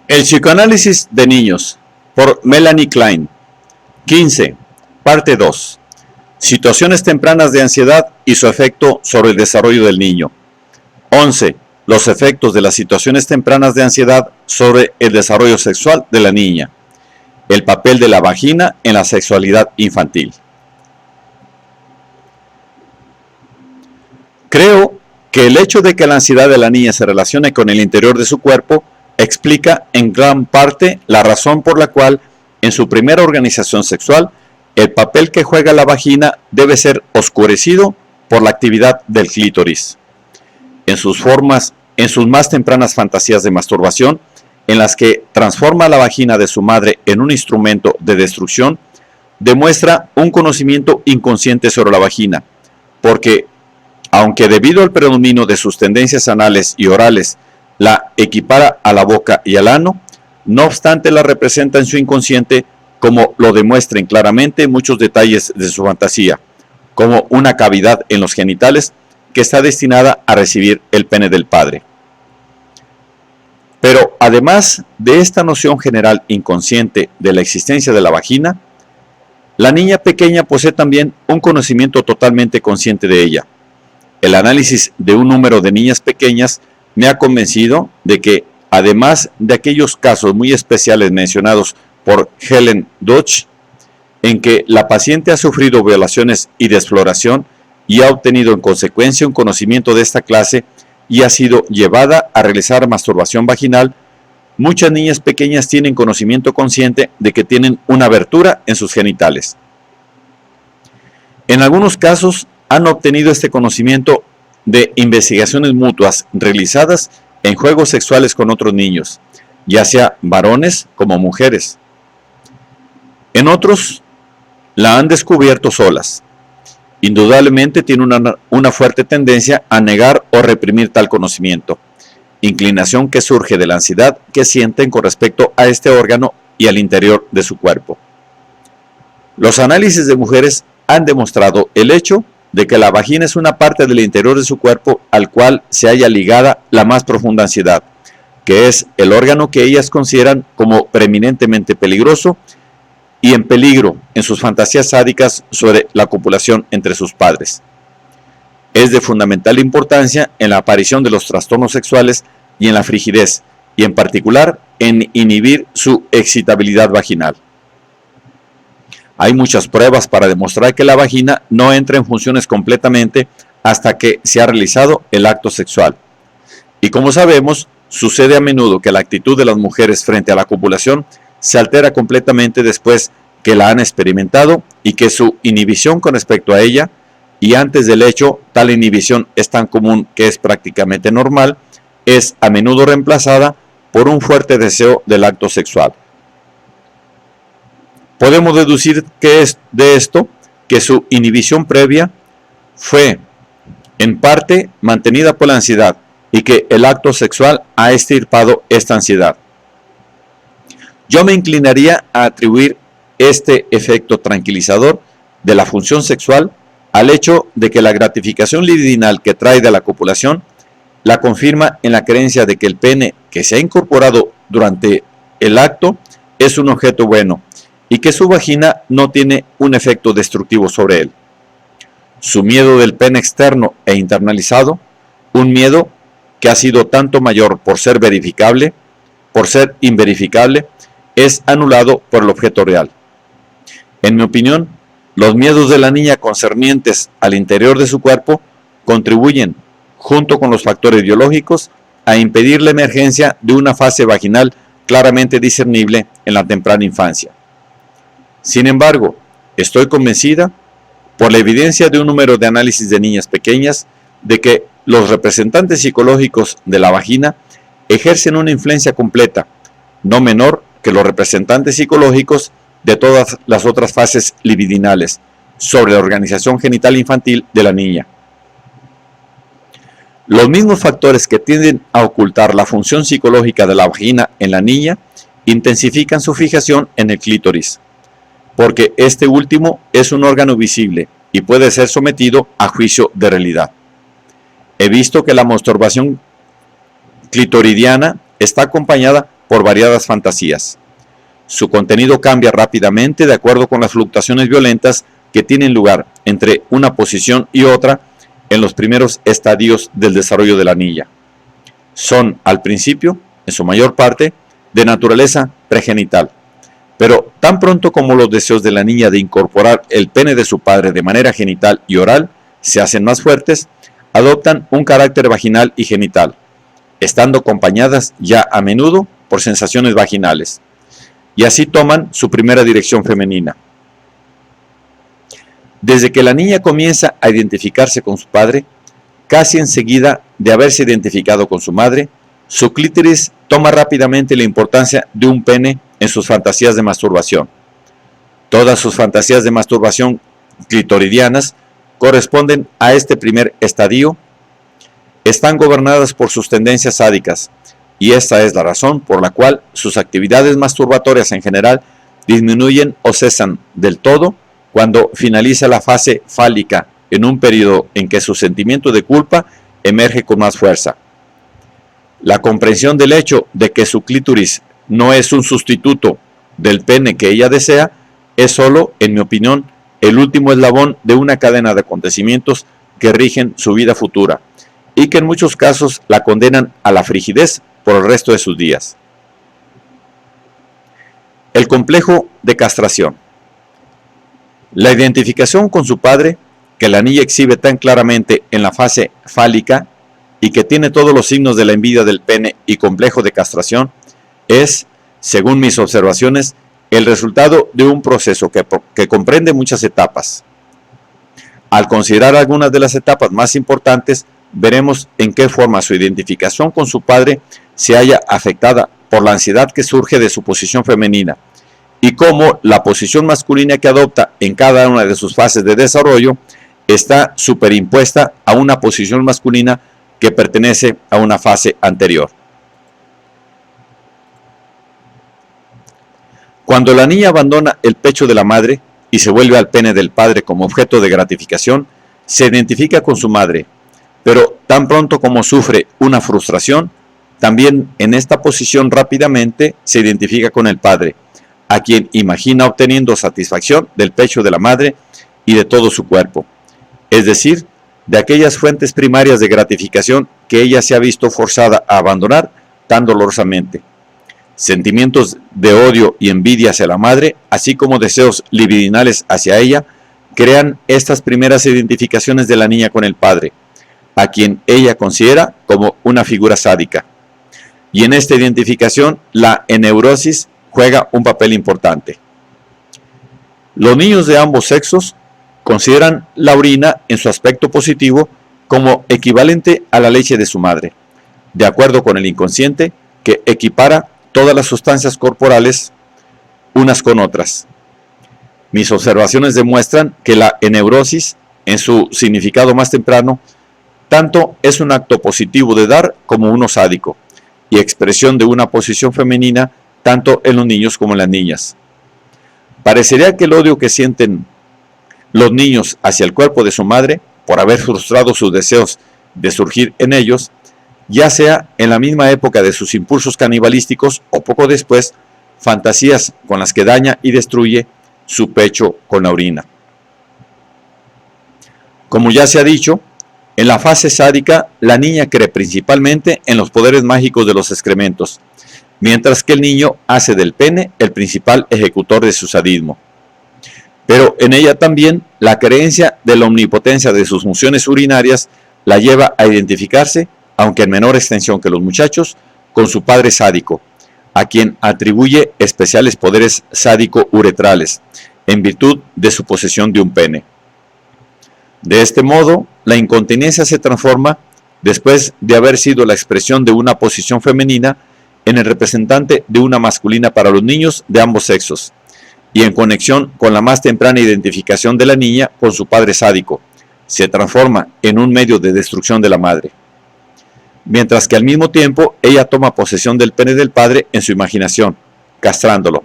El psicoanálisis de niños, por Melanie Klein. 15. Parte 2. Situaciones tempranas de ansiedad y su efecto sobre el desarrollo del niño. 11. Los efectos de las situaciones tempranas de ansiedad sobre el desarrollo sexual de la niña. El papel de la vagina en la sexualidad infantil. Creo que el hecho de que la ansiedad de la niña se relacione con el interior de su cuerpo explica en gran parte la razón por la cual en su primera organización sexual el papel que juega la vagina debe ser oscurecido por la actividad del clítoris. En sus más tempranas fantasías de masturbación, en las que transforma la vagina de su madre en un instrumento de destrucción, demuestra un conocimiento inconsciente sobre la vagina, porque aunque debido al predominio de sus tendencias anales y orales la equipara a la boca y al ano, no obstante la representa en su inconsciente, como lo demuestran claramente muchos detalles de su fantasía, como una cavidad en los genitales que está destinada a recibir el pene del padre. Pero además de esta noción general inconsciente de la existencia de la vagina, la niña pequeña posee también un conocimiento totalmente consciente de ella. El análisis de un número de niñas pequeñas me ha convencido de que, además de aquellos casos muy especiales mencionados por Helen Dodge, en que la paciente ha sufrido violaciones y desfloración y ha obtenido en consecuencia un conocimiento de esta clase y ha sido llevada a realizar masturbación vaginal, muchas niñas pequeñas tienen conocimiento consciente de que tienen una abertura en sus genitales. En algunos casos han obtenido este conocimiento de investigaciones mutuas realizadas en juegos sexuales con otros niños, ya sea varones como mujeres. En otros la han descubierto solas. Indudablemente tiene una fuerte tendencia a negar o reprimir tal conocimiento, inclinación que surge de la ansiedad que sienten con respecto a este órgano y al interior de su cuerpo. Los análisis de mujeres han demostrado el hecho de que la vagina es una parte del interior de su cuerpo al cual se halla ligada la más profunda ansiedad, que es el órgano que ellas consideran como preeminentemente peligroso y en peligro en sus fantasías sádicas sobre la copulación entre sus padres. Es de fundamental importancia en la aparición de los trastornos sexuales y en la frigidez, y en particular en inhibir su excitabilidad vaginal. Hay muchas pruebas para demostrar que la vagina no entra en funciones completamente hasta que se ha realizado el acto sexual. Y como sabemos, sucede a menudo que la actitud de las mujeres frente a la copulación se altera completamente después que la han experimentado y que su inhibición con respecto a ella, y antes del hecho, tal inhibición es tan común que es prácticamente normal, es a menudo reemplazada por un fuerte deseo del acto sexual. Podemos deducir que es de esto que su inhibición previa fue en parte mantenida por la ansiedad y que el acto sexual ha extirpado esta ansiedad. Yo me inclinaría a atribuir este efecto tranquilizador de la función sexual al hecho de que la gratificación libidinal que trae de la copulación la confirma en la creencia de que el pene que se ha incorporado durante el acto es un objeto bueno y que su vagina no tiene un efecto destructivo sobre él. Su miedo del pene externo e internalizado, un miedo que ha sido tanto mayor por ser verificable, por ser inverificable, es anulado por el objeto real. En mi opinión, los miedos de la niña concernientes al interior de su cuerpo contribuyen, junto con los factores biológicos, a impedir la emergencia de una fase vaginal claramente discernible en la temprana infancia. Sin embargo, estoy convencida, por la evidencia de un número de análisis de niñas pequeñas, de que los representantes psicológicos de la vagina ejercen una influencia completa, no menor que los representantes psicológicos de todas las otras fases libidinales, sobre la organización genital infantil de la niña. Los mismos factores que tienden a ocultar la función psicológica de la vagina en la niña intensifican su fijación en el clítoris, porque este último es un órgano visible y puede ser sometido a juicio de realidad. He visto que la masturbación clitoridiana está acompañada por variadas fantasías. Su contenido cambia rápidamente de acuerdo con las fluctuaciones violentas que tienen lugar entre una posición y otra en los primeros estadios del desarrollo de la niña. Son, al principio, en su mayor parte, de naturaleza pregenital, pero tan pronto como los deseos de la niña de incorporar el pene de su padre de manera genital y oral se hacen más fuertes, adoptan un carácter vaginal y genital, estando acompañadas ya a menudo por sensaciones vaginales, y así toman su primera dirección femenina. Desde que la niña comienza a identificarse con su padre, casi enseguida de haberse identificado con su madre, su clítoris toma rápidamente la importancia de un pene en sus fantasías de masturbación. Todas sus fantasías de masturbación clitoridianas corresponden a este primer estadio, están gobernadas por sus tendencias sádicas, y esta es la razón por la cual sus actividades masturbatorias en general disminuyen o cesan del todo cuando finaliza la fase fálica, en un periodo en que su sentimiento de culpa emerge con más fuerza. La comprensión del hecho de que su clítoris no es un sustituto del pene que ella desea es solo, en mi opinión, el último eslabón de una cadena de acontecimientos que rigen su vida futura y que en muchos casos la condenan a la frigidez por el resto de sus días. El complejo de castración. La identificación con su padre, que la niña exhibe tan claramente en la fase fálica y que tiene todos los signos de la envidia del pene y complejo de castración, es, según mis observaciones, el resultado de un proceso que comprende muchas etapas. Al considerar algunas de las etapas más importantes, veremos en qué forma su identificación con su padre se halla afectada por la ansiedad que surge de su posición femenina y cómo la posición masculina que adopta en cada una de sus fases de desarrollo está superimpuesta a una posición masculina que pertenece a una fase anterior. Cuando la niña abandona el pecho de la madre y se vuelve al pene del padre como objeto de gratificación, se identifica con su madre, pero tan pronto como sufre una frustración, también en esta posición rápidamente se identifica con el padre, a quien imagina obteniendo satisfacción del pecho de la madre y de todo su cuerpo, es decir, de aquellas fuentes primarias de gratificación que ella se ha visto forzada a abandonar tan dolorosamente. Sentimientos de odio y envidia hacia la madre, así como deseos libidinales hacia ella, crean estas primeras identificaciones de la niña con el padre, a quien ella considera como una figura sádica. Y en esta identificación, la eneurosis juega un papel importante. Los niños de ambos sexos consideran la orina en su aspecto positivo como equivalente a la leche de su madre, de acuerdo con el inconsciente que equipara todas las sustancias corporales unas con otras. Mis observaciones demuestran que la eneurosis, en su significado más temprano, tanto es un acto positivo de dar como uno sádico, y expresión de una posición femenina tanto en los niños como en las niñas. Parecería que el odio que sienten los niños hacia el cuerpo de su madre, por haber frustrado sus deseos de surgir en ellos, ya sea en la misma época de sus impulsos canibalísticos o poco después, fantasías con las que daña y destruye su pecho con la orina. Como ya se ha dicho, en la fase sádica, la niña cree principalmente en los poderes mágicos de los excrementos, mientras que el niño hace del pene el principal ejecutor de su sadismo. Pero en ella también la creencia de la omnipotencia de sus funciones urinarias la lleva a identificarse, aunque en menor extensión que los muchachos, con su padre sádico, a quien atribuye especiales poderes sádico-uretrales, en virtud de su posesión de un pene. De este modo, la incontinencia se transforma, después de haber sido la expresión de una posición femenina, en el representante de una masculina para los niños de ambos sexos, y en conexión con la más temprana identificación de la niña con su padre sádico, se transforma en un medio de destrucción de la madre. Mientras que al mismo tiempo ella toma posesión del pene del padre en su imaginación, castrándolo.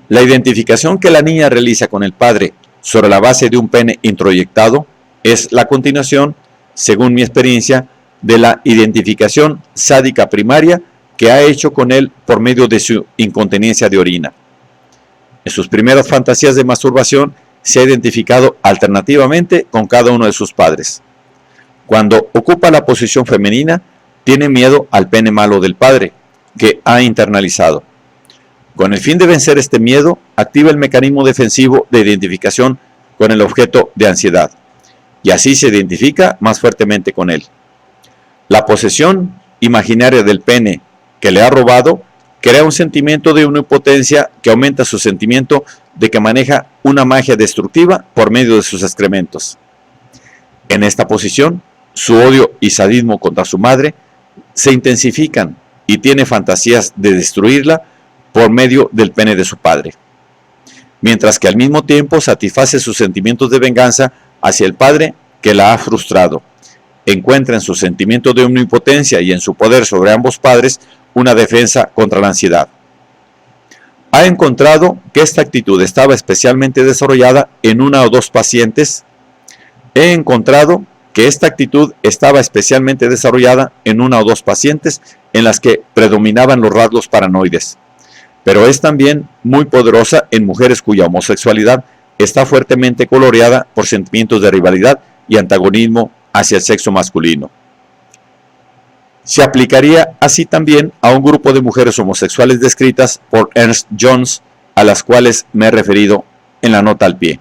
La identificación que la niña realiza con el padre sobre la base de un pene introyectado es la continuación, según mi experiencia, de la identificación sádica primaria que ha hecho con él por medio de su incontinencia de orina. En sus primeras fantasías de masturbación se ha identificado alternativamente con cada uno de sus padres. Cuando ocupa la posición femenina, tiene miedo al pene malo del padre, que ha internalizado. Con el fin de vencer este miedo, activa el mecanismo defensivo de identificación con el objeto de ansiedad, y así se identifica más fuertemente con él. La posesión imaginaria del pene que le ha robado crea un sentimiento de omnipotencia que aumenta su sentimiento de que maneja una magia destructiva por medio de sus excrementos. En esta posición, su odio y sadismo contra su madre se intensifican y tiene fantasías de destruirla por medio del pene de su padre, mientras que al mismo tiempo satisface sus sentimientos de venganza hacia el padre que la ha frustrado. Encuentra en su sentimiento de omnipotencia y en su poder sobre ambos padres una defensa contra la ansiedad. Ha encontrado que esta actitud estaba especialmente desarrollada en una o dos pacientes. He encontrado que esta actitud estaba especialmente desarrollada en una o dos pacientes en las que predominaban los rasgos paranoides, pero es también muy poderosa en mujeres cuya homosexualidad está fuertemente coloreada por sentimientos de rivalidad y antagonismo hacia el sexo masculino. Se aplicaría así también a un grupo de mujeres homosexuales descritas por Ernst Jones, a las cuales me he referido en la nota al pie.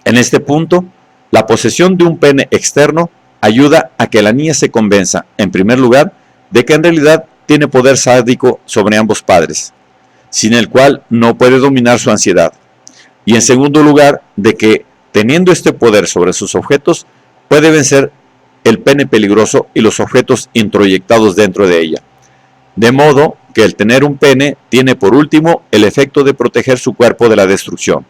En este punto, la posesión de un pene externo ayuda a que la niña se convenza, en primer lugar, de que en realidad tiene poder sádico sobre ambos padres, sin el cual no puede dominar su ansiedad, y en segundo lugar, de que, teniendo este poder sobre sus objetos, puede vencer el pene peligroso y los objetos introyectados dentro de ella. De modo que el tener un pene tiene por último el efecto de proteger su cuerpo de la destrucción.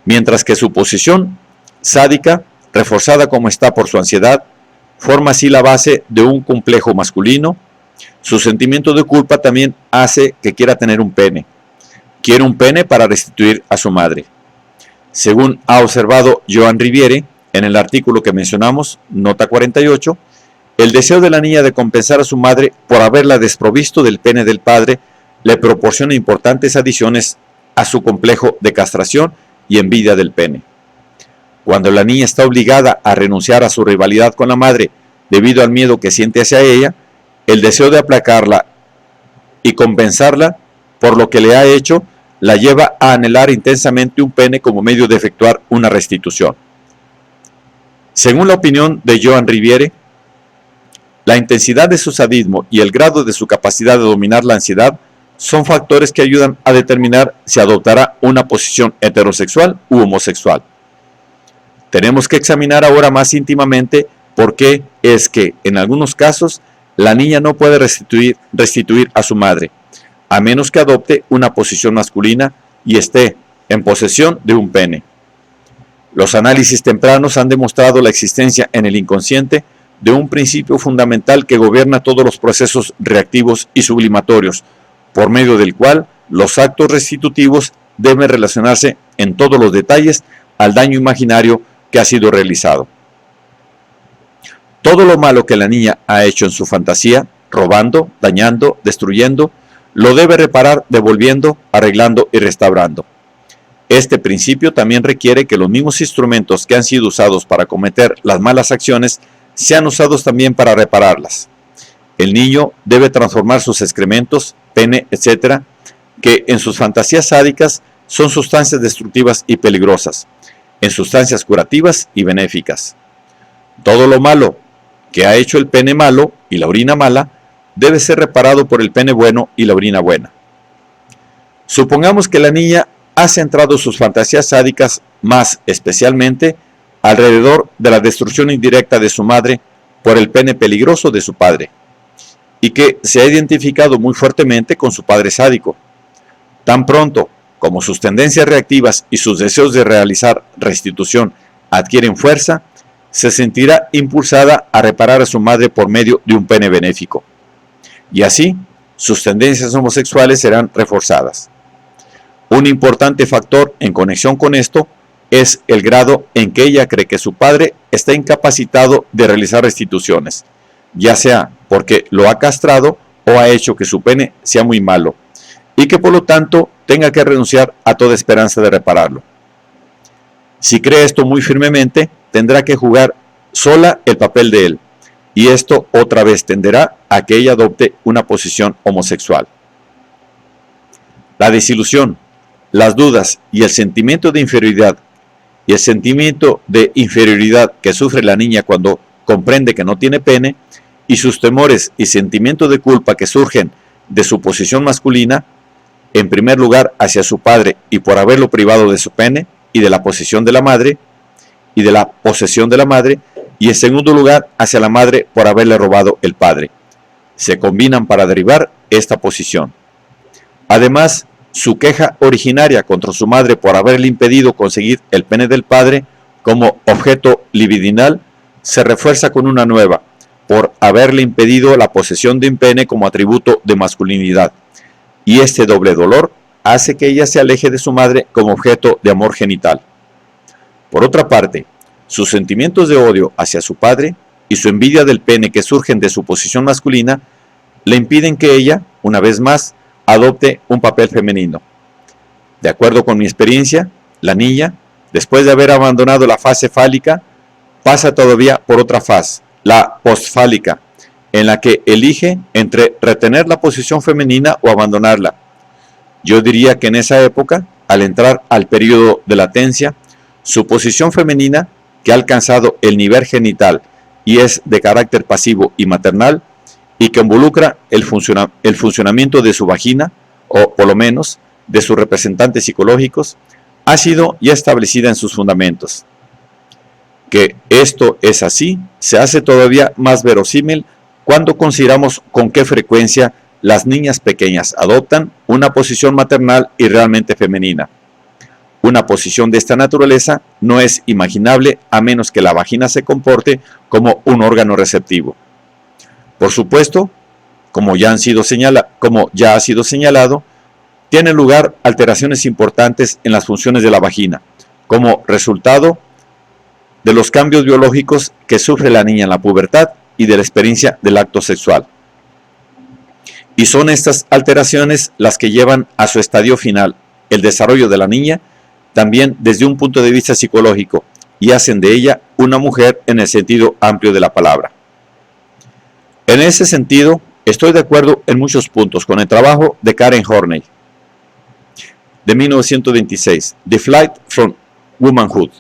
Mientras que su posición sádica, reforzada como está por su ansiedad, forma así la base de un complejo masculino. Su sentimiento de culpa también hace que quiera tener un pene. Quiere un pene para restituir a su madre. Según ha observado Joan Riviere, en el artículo que mencionamos, nota 48, el deseo de la niña de compensar a su madre por haberla desprovisto del pene del padre le proporciona importantes adiciones a su complejo de castración y envidia del pene. Cuando la niña está obligada a renunciar a su rivalidad con la madre debido al miedo que siente hacia ella, el deseo de aplacarla y compensarla por lo que le ha hecho la lleva a anhelar intensamente un pene como medio de efectuar una restitución. Según la opinión de Joan Riviere, la intensidad de su sadismo y el grado de su capacidad de dominar la ansiedad son factores que ayudan a determinar si adoptará una posición heterosexual u homosexual. Tenemos que examinar ahora más íntimamente por qué es que, en algunos casos, la niña no puede restituir a su madre, a menos que adopte una posición masculina y esté en posesión de un pene. Los análisis tempranos han demostrado la existencia en el inconsciente de un principio fundamental que gobierna todos los procesos reactivos y sublimatorios, por medio del cual los actos restitutivos deben relacionarse en todos los detalles al daño imaginario que ha sido realizado. Todo lo malo que la niña ha hecho en su fantasía, robando, dañando, destruyendo, lo debe reparar devolviendo, arreglando y restaurando. Este principio también requiere que los mismos instrumentos que han sido usados para cometer las malas acciones sean usados también para repararlas. El niño debe transformar sus excrementos, pene, etc., que en sus fantasías sádicas son sustancias destructivas y peligrosas, en sustancias curativas y benéficas. Todo lo malo que ha hecho el pene malo y la orina mala debe ser reparado por el pene bueno y la orina buena. Supongamos que la niña ha centrado sus fantasías sádicas más especialmente alrededor de la destrucción indirecta de su madre por el pene peligroso de su padre, y que se ha identificado muy fuertemente con su padre sádico. Tan pronto como sus tendencias reactivas y sus deseos de realizar restitución adquieren fuerza, se sentirá impulsada a reparar a su madre por medio de un pene benéfico, y así sus tendencias homosexuales serán reforzadas. Un importante factor en conexión con esto es el grado en que ella cree que su padre está incapacitado de realizar restituciones, ya sea porque lo ha castrado o ha hecho que su pene sea muy malo, y que por lo tanto tenga que renunciar a toda esperanza de repararlo. Si cree esto muy firmemente, tendrá que jugar sola el papel de él, y esto otra vez tenderá a que ella adopte una posición homosexual. La desilusión, las dudas y el sentimiento de inferioridad que sufre la niña cuando comprende que no tiene pene, y sus temores y sentimientos de culpa que surgen de su posición masculina, en primer lugar hacia su padre y por haberlo privado de su pene y de la posesión de la madre, y en segundo lugar hacia la madre por haberle robado el padre. Se combinan para derribar esta posición. Además, su queja originaria contra su madre por haberle impedido conseguir el pene del padre como objeto libidinal se refuerza con una nueva, por haberle impedido la posesión de un pene como atributo de masculinidad. Y este doble dolor hace que ella se aleje de su madre como objeto de amor genital. Por otra parte, sus sentimientos de odio hacia su padre y su envidia del pene que surgen de su posición masculina le impiden que ella, una vez más, adopte un papel femenino. De acuerdo con mi experiencia, la niña, después de haber abandonado la fase fálica, pasa todavía por otra fase, la postfálica, en la que elige entre retener la posición femenina o abandonarla. Yo diría que en esa época, al entrar al periodo de latencia, su posición femenina, que ha alcanzado el nivel genital y es de carácter pasivo y maternal, y que involucra el funcionamiento de su vagina, o por lo menos de sus representantes psicológicos, ha sido ya establecida en sus fundamentos. Que esto es así, se hace todavía más verosímil cuando consideramos con qué frecuencia las niñas pequeñas adoptan una posición maternal y realmente femenina. Una posición de esta naturaleza no es imaginable a menos que la vagina se comporte como un órgano receptivo. Por supuesto, como ya ha sido señalado, tienen lugar alteraciones importantes en las funciones de la vagina, como resultado de los cambios biológicos que sufre la niña en la pubertad y de la experiencia del acto sexual. Y son estas alteraciones las que llevan a su estadio final, el desarrollo de la niña, también desde un punto de vista psicológico, y hacen de ella una mujer en el sentido amplio de la palabra. En ese sentido, estoy de acuerdo en muchos puntos con el trabajo de Karen Horney, de 1926, The Flight from Womanhood,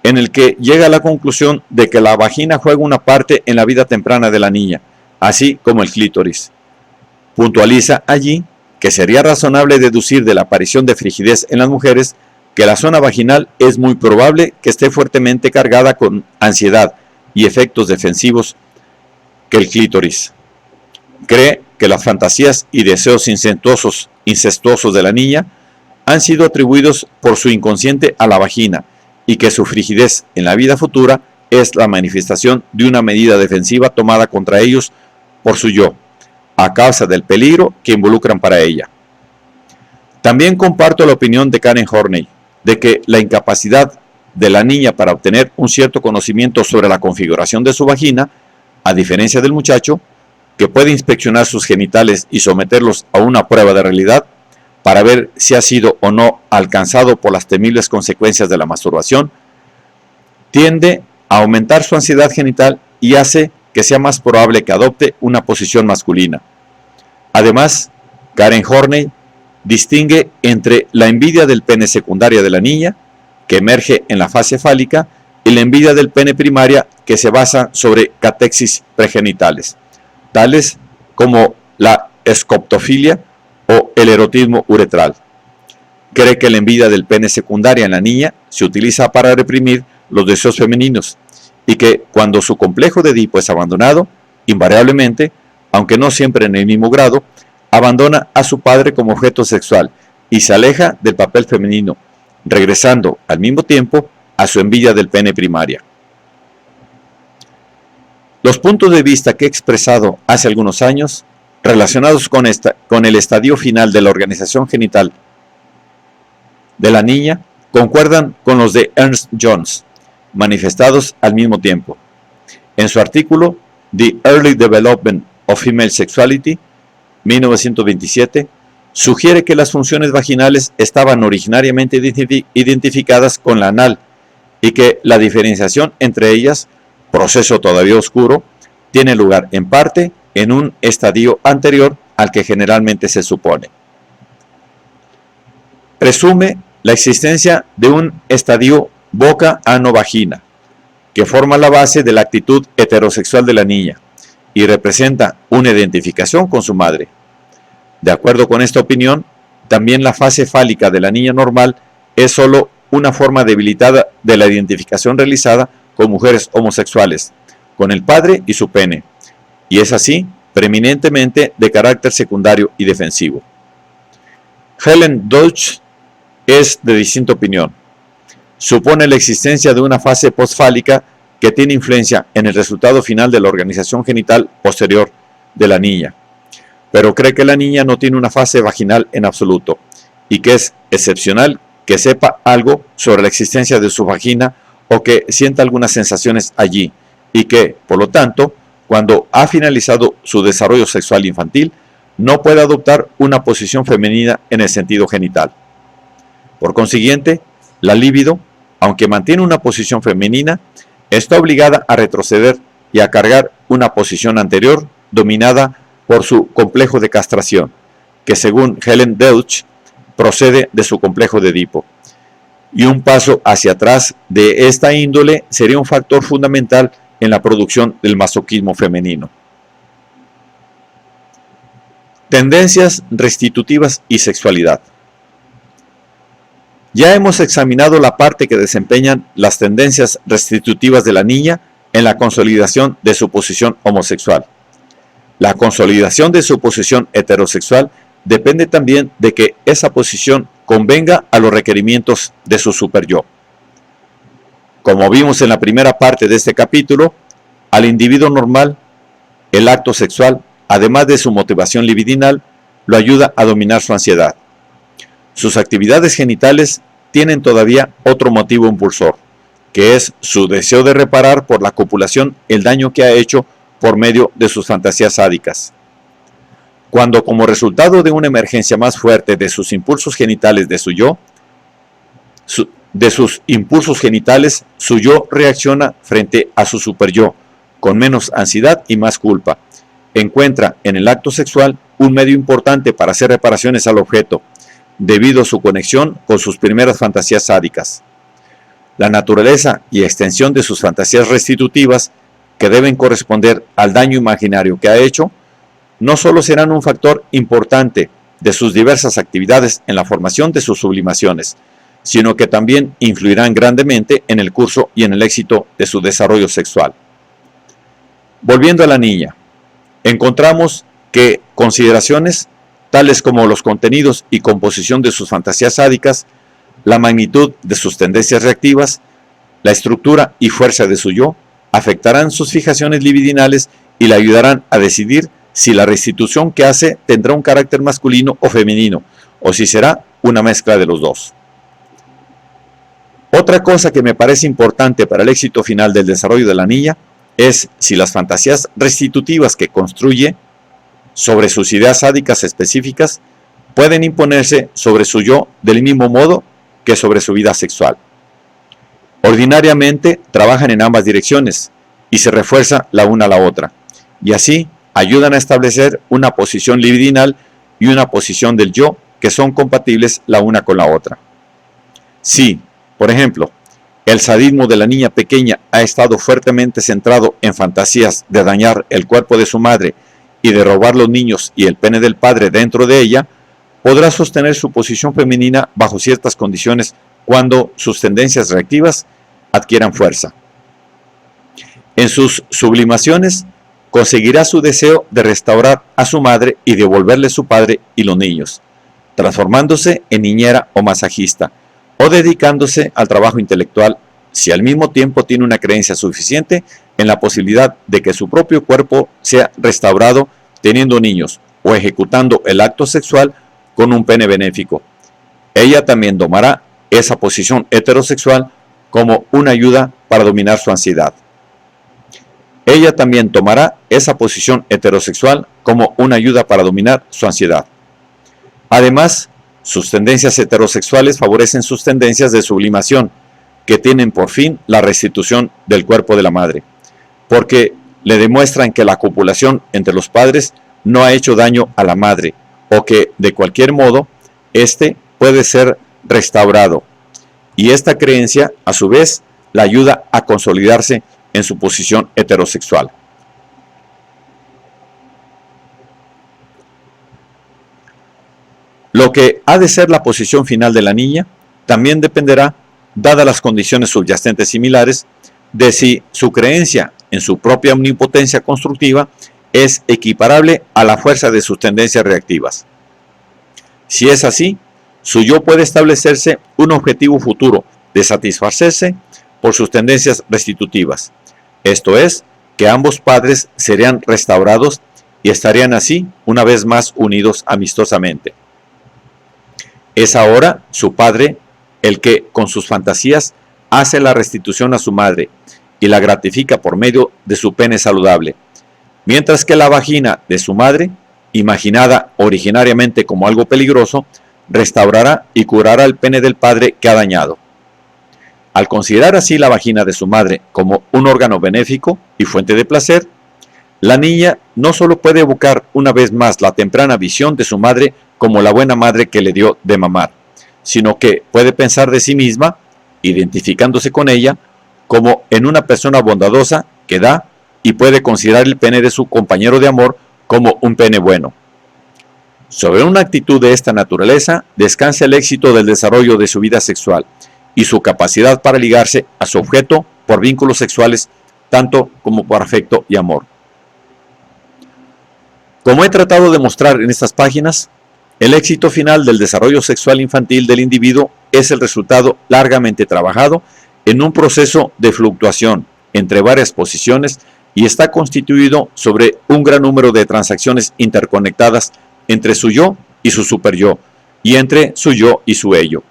en el que llega a la conclusión de que la vagina juega una parte en la vida temprana de la niña, así como el clítoris. Puntualiza allí que sería razonable deducir de la aparición de frigidez en las mujeres que la zona vaginal es muy probable que esté fuertemente cargada con ansiedad y efectos defensivos que el clítoris. Cree que las fantasías y deseos incestuosos de la niña han sido atribuidos por su inconsciente a la vagina y que su frigidez en la vida futura es la manifestación de una medida defensiva tomada contra ellos por su yo, a causa del peligro que involucran para ella. También comparto la opinión de Karen Horney de que la incapacidad de la niña para obtener un cierto conocimiento sobre la configuración de su vagina, a diferencia del muchacho, que puede inspeccionar sus genitales y someterlos a una prueba de realidad para ver si ha sido o no alcanzado por las temibles consecuencias de la masturbación, tiende a aumentar su ansiedad genital y hace que sea más probable que adopte una posición masculina. Además, Karen Horney distingue entre la envidia del pene secundaria de la niña, que emerge en la fase fálica, y la envidia del pene primaria, que se basa sobre catexis pregenitales, tales como la escoptofilia o el erotismo uretral. Cree que la envidia del pene secundaria en la niña se utiliza para reprimir los deseos femeninos y que cuando su complejo de Edipo es abandonado, invariablemente, aunque no siempre en el mismo grado, abandona a su padre como objeto sexual y se aleja del papel femenino, regresando al mismo tiempo a su envidia del pene primaria. Los puntos de vista que he expresado hace algunos años, relacionados con el estadio final de la organización genital de la niña, concuerdan con los de, Ernst Jones, manifestados al mismo tiempo. En su artículo The Early Development of Female Sexuality, 1927, sugiere que las funciones vaginales estaban originariamente identificadas con la anal y que la diferenciación entre ellas, proceso todavía oscuro, tiene lugar en parte en un estadio anterior al que generalmente se supone. Presume la existencia de un estadio boca-ano-vagina, que forma la base de la actitud heterosexual de la niña y representa una identificación con su madre. De acuerdo con esta opinión, también la fase fálica de la niña normal es solo una forma debilitada de la identificación realizada con mujeres homosexuales, con el padre y su pene, y es así preeminentemente de carácter secundario y defensivo. Helen Deutsch es de distinta opinión. Supone la existencia de una fase postfálica que tiene influencia en el resultado final de la organización genital posterior de la niña, pero cree que la niña no tiene una fase vaginal en absoluto y que es excepcional que sepa algo sobre la existencia de su vagina o que sienta algunas sensaciones allí y que, por lo tanto, cuando ha finalizado su desarrollo sexual infantil, no puede adoptar una posición femenina en el sentido genital. Por consiguiente, la libido, aunque mantiene una posición femenina, está obligada a retroceder y a cargar una posición anterior dominada por su complejo de castración, que según Helen Deutsch procede de su complejo de Edipo. Y un paso hacia atrás de esta índole sería un factor fundamental en la producción del masoquismo femenino. Tendencias restitutivas y sexualidad. Ya hemos examinado la parte que desempeñan las tendencias restitutivas de la niña en la consolidación de su posición homosexual. La consolidación de su posición heterosexual depende también de que esa posición convenga a los requerimientos de su superyo. Como vimos en la primera parte de este capítulo, al individuo normal, el acto sexual, además de su motivación libidinal, lo ayuda a dominar su ansiedad. Sus actividades genitales tienen todavía otro motivo impulsor, que es su deseo de reparar por la copulación el daño que ha hecho por medio de sus fantasías sádicas. Cuando, como resultado de una emergencia más fuerte de sus impulsos genitales de su yo, su yo reacciona frente a su superyo con menos ansiedad y más culpa. Encuentra en el acto sexual un medio importante para hacer reparaciones al objeto, debido a su conexión con sus primeras fantasías sádicas. La naturaleza y extensión de sus fantasías restitutivas, que deben corresponder al daño imaginario que ha hecho, no solo serán un factor importante de sus diversas actividades en la formación de sus sublimaciones, sino que también influirán grandemente en el curso y en el éxito de su desarrollo sexual. Volviendo a la niña, encontramos que consideraciones tales como los contenidos y composición de sus fantasías sádicas, la magnitud de sus tendencias reactivas, la estructura y fuerza de su yo, afectarán sus fijaciones libidinales y le ayudarán a decidir si la restitución que hace tendrá un carácter masculino o femenino, o si será una mezcla de los dos. Otra cosa que me parece importante para el éxito final del desarrollo de la niña es si las fantasías restitutivas que construye sobre sus ideas sádicas específicas pueden imponerse sobre su yo del mismo modo que sobre su vida sexual. Ordinariamente trabajan en ambas direcciones y se refuerza la una a la otra, y así ayudan a establecer una posición libidinal y una posición del yo que son compatibles la una con la otra. Si, por ejemplo, el sadismo de la niña pequeña ha estado fuertemente centrado en fantasías de dañar el cuerpo de su madre y de robar los niños y el pene del padre dentro de ella, podrá sostener su posición femenina bajo ciertas condiciones cuando sus tendencias reactivas adquieran fuerza. En sus sublimaciones, conseguirá su deseo de restaurar a su madre y devolverle su padre y los niños, transformándose en niñera o masajista, o dedicándose al trabajo intelectual si al mismo tiempo tiene una creencia suficiente en la posibilidad de que su propio cuerpo sea restaurado teniendo niños o ejecutando el acto sexual con un pene benéfico. Ella también tomará esa posición heterosexual como una ayuda para dominar su ansiedad. ella también tomará esa posición heterosexual como una ayuda para dominar su ansiedad. Además, sus tendencias heterosexuales favorecen sus tendencias de sublimación, que tienen por fin la restitución del cuerpo de la madre, porque le demuestran que la copulación entre los padres no ha hecho daño a la madre, o que, de cualquier modo, éste puede ser restaurado. Y esta creencia, a su vez, la ayuda a consolidarse en su posición heterosexual. Lo que ha de ser la posición final de la niña también dependerá, dadas las condiciones subyacentes similares, de si su creencia en su propia omnipotencia constructiva es equiparable a la fuerza de sus tendencias reactivas. Si es así, su yo puede establecerse un objetivo futuro de satisfacerse por sus tendencias restitutivas. Esto es, que ambos padres serían restaurados y estarían así una vez más unidos amistosamente. Es ahora su padre el que, con sus fantasías, hace la restitución a su madre y la gratifica por medio de su pene saludable, mientras que la vagina de su madre, imaginada originariamente como algo peligroso, restaurará y curará el pene del padre que ha dañado. Al considerar así la vagina de su madre como un órgano benéfico y fuente de placer, la niña no solo puede evocar una vez más la temprana visión de su madre como la buena madre que le dio de mamar, sino que puede pensar de sí misma, identificándose con ella, como en una persona bondadosa que da y puede considerar el pene de su compañero de amor como un pene bueno. Sobre una actitud de esta naturaleza descansa el éxito del desarrollo de su vida sexual y su capacidad para ligarse a su objeto por vínculos sexuales, tanto como por afecto y amor. Como he tratado de mostrar en estas páginas, el éxito final del desarrollo sexual infantil del individuo es el resultado largamente trabajado en un proceso de fluctuación entre varias posiciones y está constituido sobre un gran número de transacciones interconectadas entre su yo y su superyo, y entre su yo y su ello,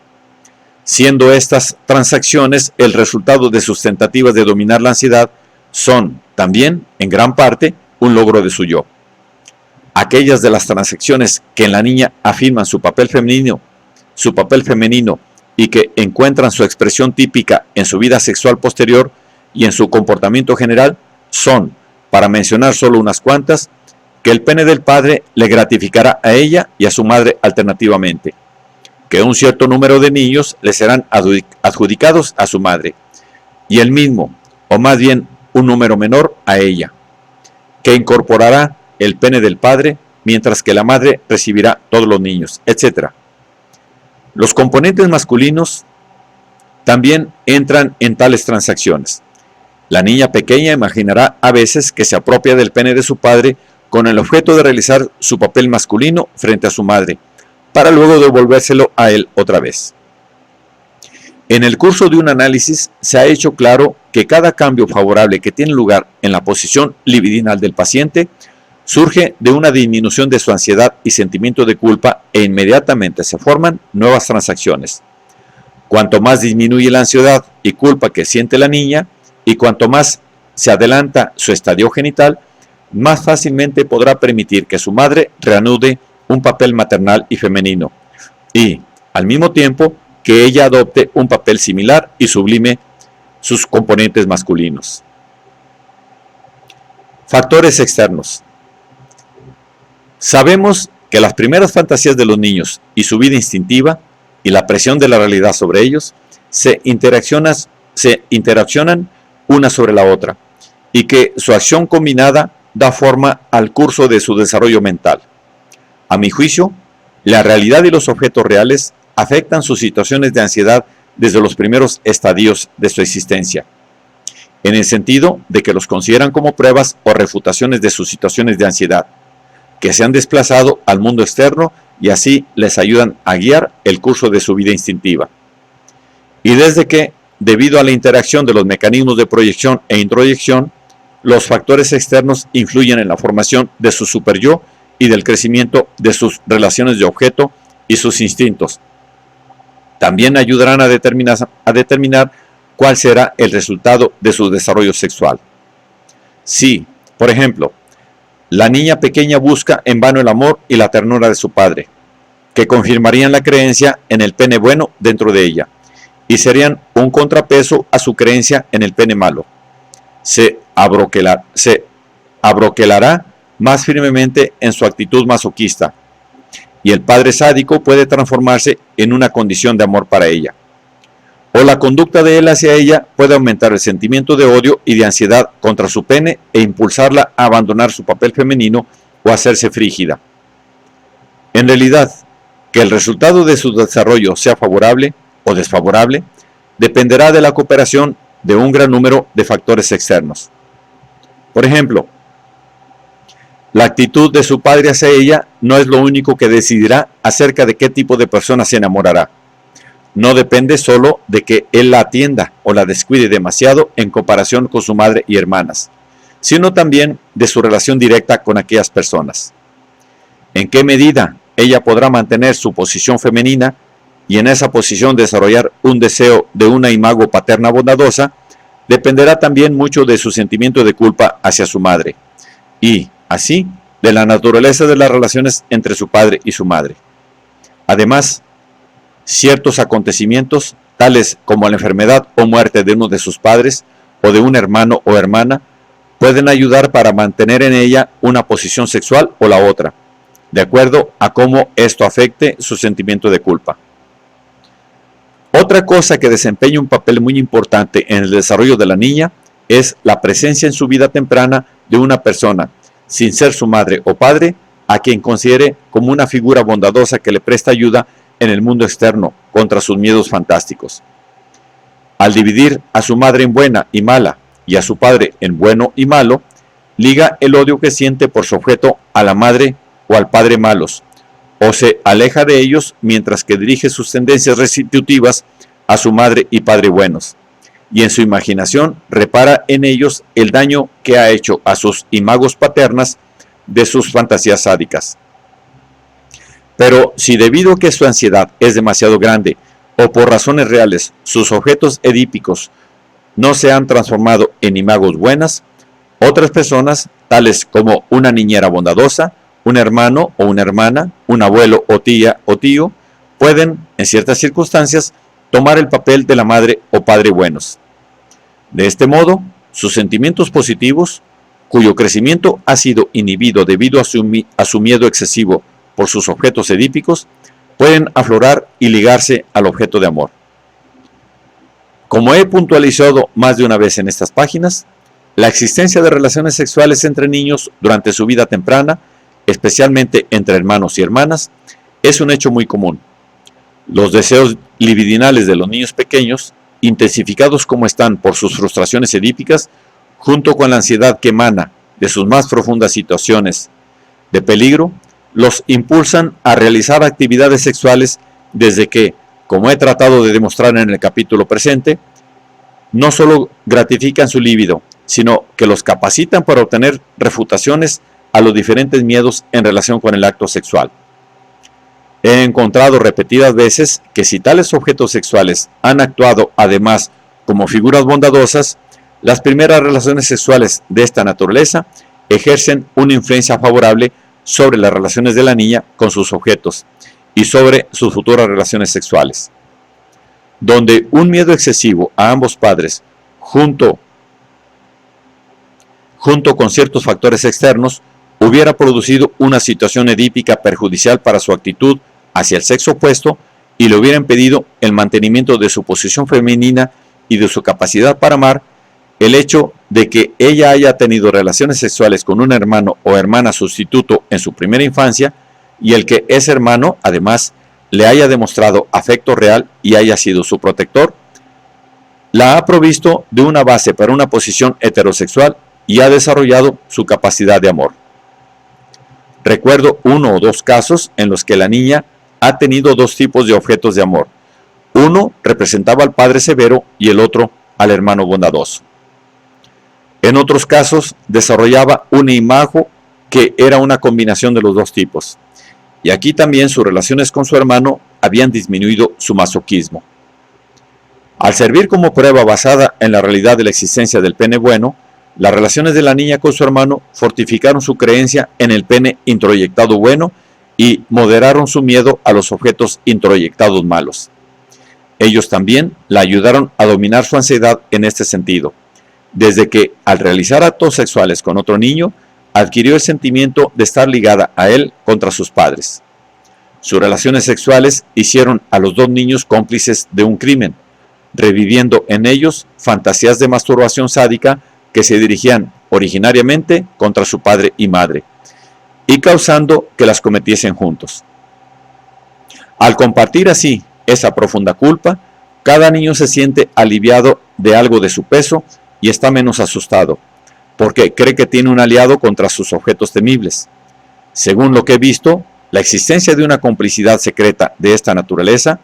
siendo estas transacciones el resultado de sus tentativas de dominar la ansiedad, son también, en gran parte, un logro de su yo. Aquellas de las transacciones que en la niña afirman su papel femenino y que encuentran su expresión típica en su vida sexual posterior y en su comportamiento general son, para mencionar solo unas cuantas, que el pene del padre le gratificará a ella y a su madre alternativamente, que un cierto número de niños le serán adjudicados a su madre, y el mismo, o más bien un número menor, a ella, que incorporará el pene del padre, mientras que la madre recibirá todos los niños, etc. Los componentes masculinos también entran en tales transacciones. La niña pequeña imaginará a veces que se apropia del pene de su padre con el objeto de realizar su papel masculino frente a su madre, para luego devolvérselo a él otra vez. En el curso de un análisis se ha hecho claro que cada cambio favorable que tiene lugar en la posición libidinal del paciente surge de una disminución de su ansiedad y sentimiento de culpa e inmediatamente se forman nuevas transacciones. Cuanto más disminuye la ansiedad y culpa que siente la niña y cuanto más se adelanta su estadio genital, más fácilmente podrá permitir que su madre reanude un papel maternal y femenino y, al mismo tiempo, que ella adopte un papel similar y sublime sus componentes masculinos. Factores externos. Sabemos que las primeras fantasías de los niños y su vida instintiva y la presión de la realidad sobre ellos se interaccionan una sobre la otra y que su acción combinada da forma al curso de su desarrollo mental. A mi juicio, la realidad y los objetos reales afectan sus situaciones de ansiedad desde los primeros estadios de su existencia, en el sentido de que los consideran como pruebas o refutaciones de sus situaciones de ansiedad, que se han desplazado al mundo externo y así les ayudan a guiar el curso de su vida instintiva. Y desde que, debido a la interacción de los mecanismos de proyección e introyección, los factores externos influyen en la formación de su superyo y del crecimiento de sus relaciones de objeto y sus instintos. También ayudarán a determinar cuál será el resultado de su desarrollo sexual. Si, por ejemplo, la niña pequeña busca en vano el amor y la ternura de su padre, que confirmarían la creencia en el pene bueno dentro de ella, y serían un contrapeso a su creencia en el pene malo. Se abroquelará más firmemente en su actitud masoquista, y el padre sádico puede transformarse en una condición de amor para ella. O la conducta de él hacia ella puede aumentar el sentimiento de odio y de ansiedad contra su pene e impulsarla a abandonar su papel femenino o a hacerse frígida. En realidad, que el resultado de su desarrollo sea favorable o desfavorable dependerá de la cooperación de un gran número de factores externos. Por ejemplo, la actitud de su padre hacia ella no es lo único que decidirá acerca de qué tipo de persona se enamorará. No depende solo de que él la atienda o la descuide demasiado en comparación con su madre y hermanas, sino también de su relación directa con aquellas personas. En qué medida ella podrá mantener su posición femenina y en esa posición desarrollar un deseo de una imago paterna bondadosa, dependerá también mucho de su sentimiento de culpa hacia su madre y, así, de la naturaleza de las relaciones entre su padre y su madre. Además, ciertos acontecimientos, tales como la enfermedad o muerte de uno de sus padres o de un hermano o hermana, pueden ayudar para mantener en ella una posición sexual o la otra, de acuerdo a cómo esto afecte su sentimiento de culpa. Otra cosa que desempeña un papel muy importante en el desarrollo de la niña es la presencia en su vida temprana de una persona, sin ser su madre o padre, a quien considere como una figura bondadosa que le presta ayuda en el mundo externo contra sus miedos fantásticos. Al dividir a su madre en buena y mala y a su padre en bueno y malo, liga el odio que siente por su objeto a la madre o al padre malos, o se aleja de ellos mientras que dirige sus tendencias restitutivas a su madre y padre buenos, y en su imaginación repara en ellos el daño que ha hecho a sus imagos paternas de sus fantasías sádicas. Pero si debido a que su ansiedad es demasiado grande o por razones reales sus objetos edípicos no se han transformado en imagos buenas, otras personas, tales como una niñera bondadosa, un hermano o una hermana, un abuelo o tía o tío, pueden, en ciertas circunstancias, tomar el papel de la madre o padre buenos. De este modo, sus sentimientos positivos, cuyo crecimiento ha sido inhibido debido a su miedo excesivo por sus objetos edípicos, pueden aflorar y ligarse al objeto de amor. Como he puntualizado más de una vez en estas páginas, la existencia de relaciones sexuales entre niños durante su vida temprana, especialmente entre hermanos y hermanas, es un hecho muy común. Los deseos libidinales de los niños pequeños, intensificados como están por sus frustraciones edípicas, junto con la ansiedad que emana de sus más profundas situaciones de peligro, los impulsan a realizar actividades sexuales desde que, como he tratado de demostrar en el capítulo presente, no solo gratifican su líbido, sino que los capacitan para obtener refutaciones a los diferentes miedos en relación con el acto sexual. He encontrado repetidas veces que si tales objetos sexuales han actuado además como figuras bondadosas, las primeras relaciones sexuales de esta naturaleza ejercen una influencia favorable sobre las relaciones de la niña con sus objetos y sobre sus futuras relaciones sexuales. Donde un miedo excesivo a ambos padres, junto con ciertos factores externos, hubiera producido una situación edípica perjudicial para su actitud hacia el sexo opuesto y le hubiera impedido el mantenimiento de su posición femenina y de su capacidad para amar, el hecho de que ella haya tenido relaciones sexuales con un hermano o hermana sustituto en su primera infancia y el que ese hermano, además, le haya demostrado afecto real y haya sido su protector, la ha provisto de una base para una posición heterosexual y ha desarrollado su capacidad de amor. Recuerdo uno o dos casos en los que la niña ha tenido dos tipos de objetos de amor. Uno representaba al padre severo y el otro al hermano bondadoso. En otros casos desarrollaba una imagen que era una combinación de los dos tipos. Y aquí también sus relaciones con su hermano habían disminuido su masoquismo. Al servir como prueba basada en la realidad de la existencia del pene bueno, Las relaciones de la niña con su hermano fortificaron su creencia en el pene introyectado bueno y moderaron su miedo a los objetos introyectados malos. Ellos también la ayudaron a dominar su ansiedad en este sentido, desde que, al realizar actos sexuales con otro niño, adquirió el sentimiento de estar ligada a él contra sus padres. Sus relaciones sexuales hicieron a los dos niños cómplices de un crimen, reviviendo en ellos fantasías de masturbación sádica que se dirigían originariamente contra su padre y madre, y causando que las cometiesen juntos. Al compartir así esa profunda culpa, cada niño se siente aliviado de algo de su peso y está menos asustado, porque cree que tiene un aliado contra sus objetos temibles. Según lo que he visto, la existencia de una complicidad secreta de esta naturaleza,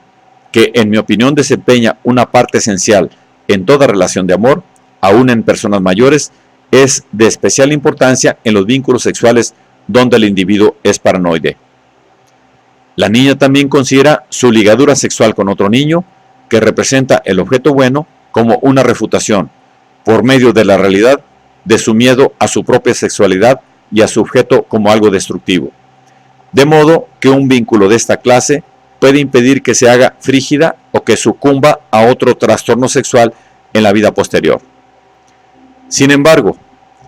que en mi opinión desempeña una parte esencial en toda relación de amor, aún en personas mayores, es de especial importancia en los vínculos sexuales donde el individuo es paranoide. La niña también considera su ligadura sexual con otro niño, que representa el objeto bueno, como una refutación, por medio de la realidad, de su miedo a su propia sexualidad y a su objeto como algo destructivo. De modo que un vínculo de esta clase puede impedir que se haga frígida o que sucumba a otro trastorno sexual en la vida posterior. Sin embargo,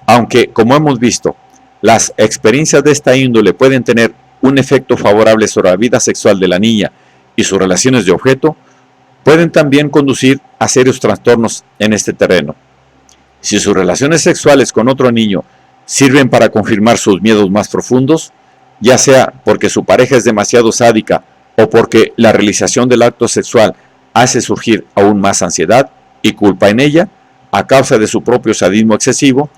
aunque, como hemos visto, las experiencias de esta índole pueden tener un efecto favorable sobre la vida sexual de la niña y sus relaciones de objeto, pueden también conducir a serios trastornos en este terreno. Si sus relaciones sexuales con otro niño sirven para confirmar sus miedos más profundos, ya sea porque su pareja es demasiado sádica o porque la realización del acto sexual hace surgir aún más ansiedad y culpa en ella, a causa de su propio sadismo excesivo,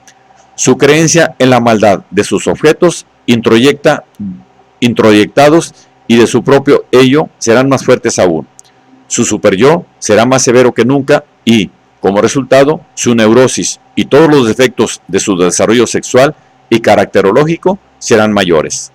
su creencia en la maldad de sus objetos introyectados y de su propio ello serán más fuertes aún. Su superyo será más severo que nunca y, como resultado, su neurosis y todos los defectos de su desarrollo sexual y caracterológico serán mayores.